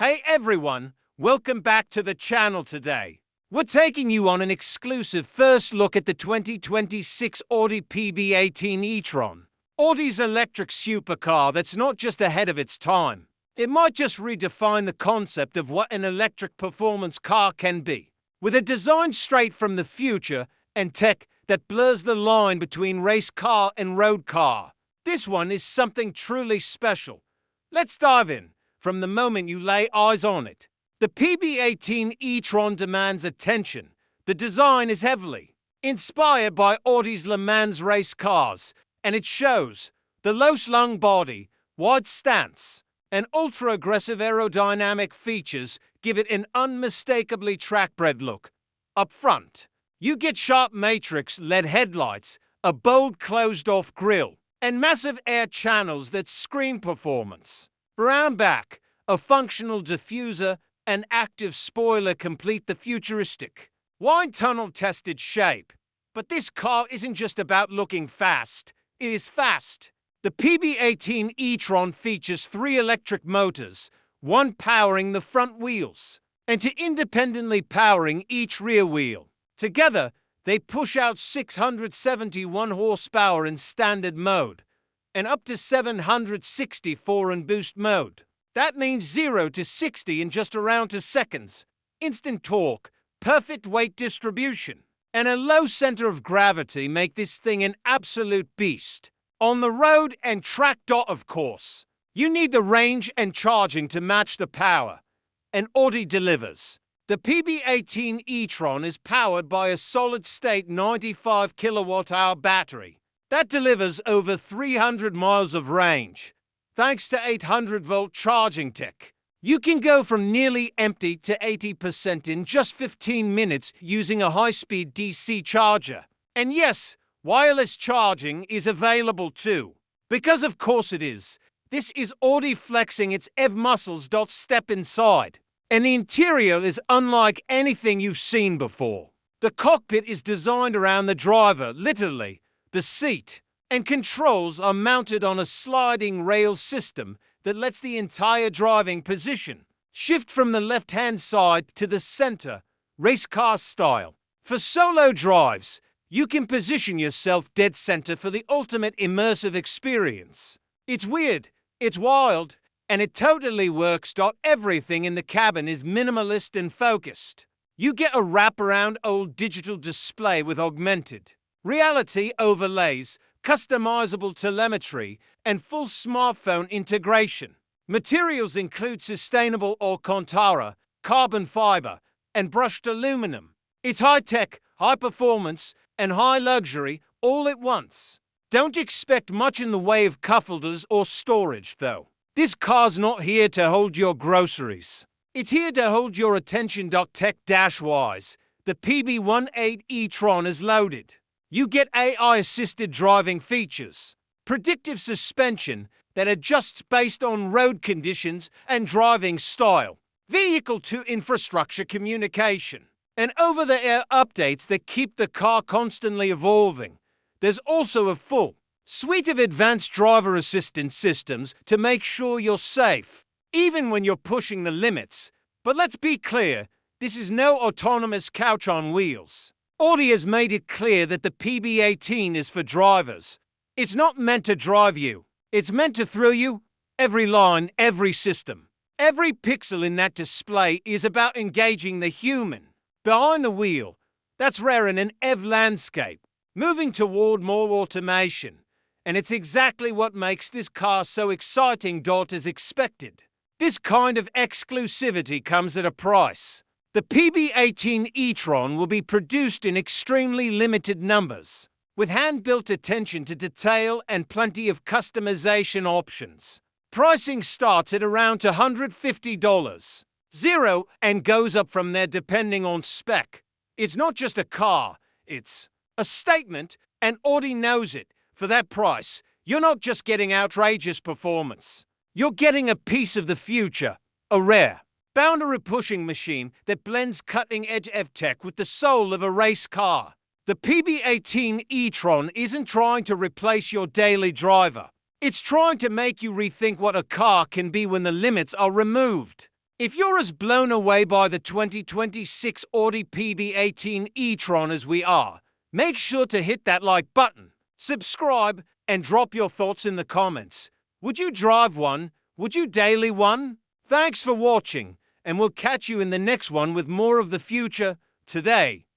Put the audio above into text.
Hey everyone, welcome back to the channel today. We're taking you on an exclusive first look at the 2026 Audi PB18 e-tron. Audi's electric supercar that's not just ahead of its time. It might just redefine the concept of what an electric performance car can be. With a design straight from the future and tech that blurs the line between race car and road car. This one is something truly special. Let's dive in. From the moment you lay eyes on it. The PB18 e-tron demands attention. The design is heavily inspired by Audi's Le Mans race cars, and it shows. The low-slung body, wide stance, and ultra-aggressive aerodynamic features give it an unmistakably track-bred look. Up front, you get sharp matrix-LED headlights, a bold closed-off grille, and massive air channels that scream performance. Around back, a functional diffuser and active spoiler complete the futuristic, wind tunnel-tested shape. But this car isn't just about looking fast, it is fast. The PB18 e-tron features 3 electric motors, one powering the front wheels, and 2 independently powering each rear wheel. Together, they push out 671 horsepower in standard mode, and up to 764 in boost mode. That means 0 to 60 in just around 2 seconds. Instant torque, perfect weight distribution, and a low center of gravity make this thing an absolute beast. On the road and track, of course. You need the range and charging to match the power, and Audi delivers. The PB18 e-tron is powered by a solid-state 95 kilowatt-hour battery. That delivers over 300 miles of range, thanks to 800-volt charging tech. You can go from nearly empty to 80% in just 15 minutes using a high-speed DC charger. And yes, wireless charging is available too. Because of course it is. This is Audi flexing its EV muscles. Step inside. And the interior is unlike anything you've seen before. The cockpit is designed around the driver, literally. The seat and controls are mounted on a sliding rail system that lets the entire driving position shift from the left-hand side to the center, race car style. For solo drives, you can position yourself dead center for the ultimate immersive experience. It's weird, it's wild, and it totally works. Everything in the cabin is minimalist and focused. You get a wraparound old digital display with augmented reality overlays, customizable telemetry, and full smartphone integration. Materials include sustainable Alcantara, carbon fiber, and brushed aluminum. It's high-tech, high-performance, and high luxury all at once. Don't expect much in the way of cuffholders or storage, though. This car's not here to hold your groceries. It's here to hold your attention. Tech-wise, the PB18 e-tron is loaded. You get AI-assisted driving features, predictive suspension that adjusts based on road conditions and driving style, vehicle-to-infrastructure communication, and over-the-air updates that keep the car constantly evolving. There's also a full suite of advanced driver assistance systems to make sure you're safe, even when you're pushing the limits. But let's be clear, this is no autonomous couch on wheels. Audi has made it clear that the PB18 is for drivers. It's not meant to drive you. It's meant to thrill you. Every line, every system, every pixel in that display is about engaging the human behind the wheel. That's rare in an EV landscape, moving toward more automation. And it's exactly what makes this car so exciting. As expected. This kind of exclusivity comes at a price. The PB18 e-tron will be produced in extremely limited numbers, with hand-built attention to detail and plenty of customization options. Pricing starts at around $150, zero, and goes up from there depending on spec. It's not just a car, it's a statement, and Audi knows it. For that price, you're not just getting outrageous performance. You're getting a piece of the future, a rare, boundary-pushing machine that blends cutting-edge EV tech with the soul of a race car. The PB18 e-tron isn't trying to replace your daily driver. It's trying to make you rethink what a car can be when the limits are removed. If you're as blown away by the 2026 Audi PB18 e-tron as we are, make sure to hit that like button, subscribe, and drop your thoughts in the comments. Would you drive one? Would you daily one? Thanks for watching, and we'll catch you in the next one with more of the future today.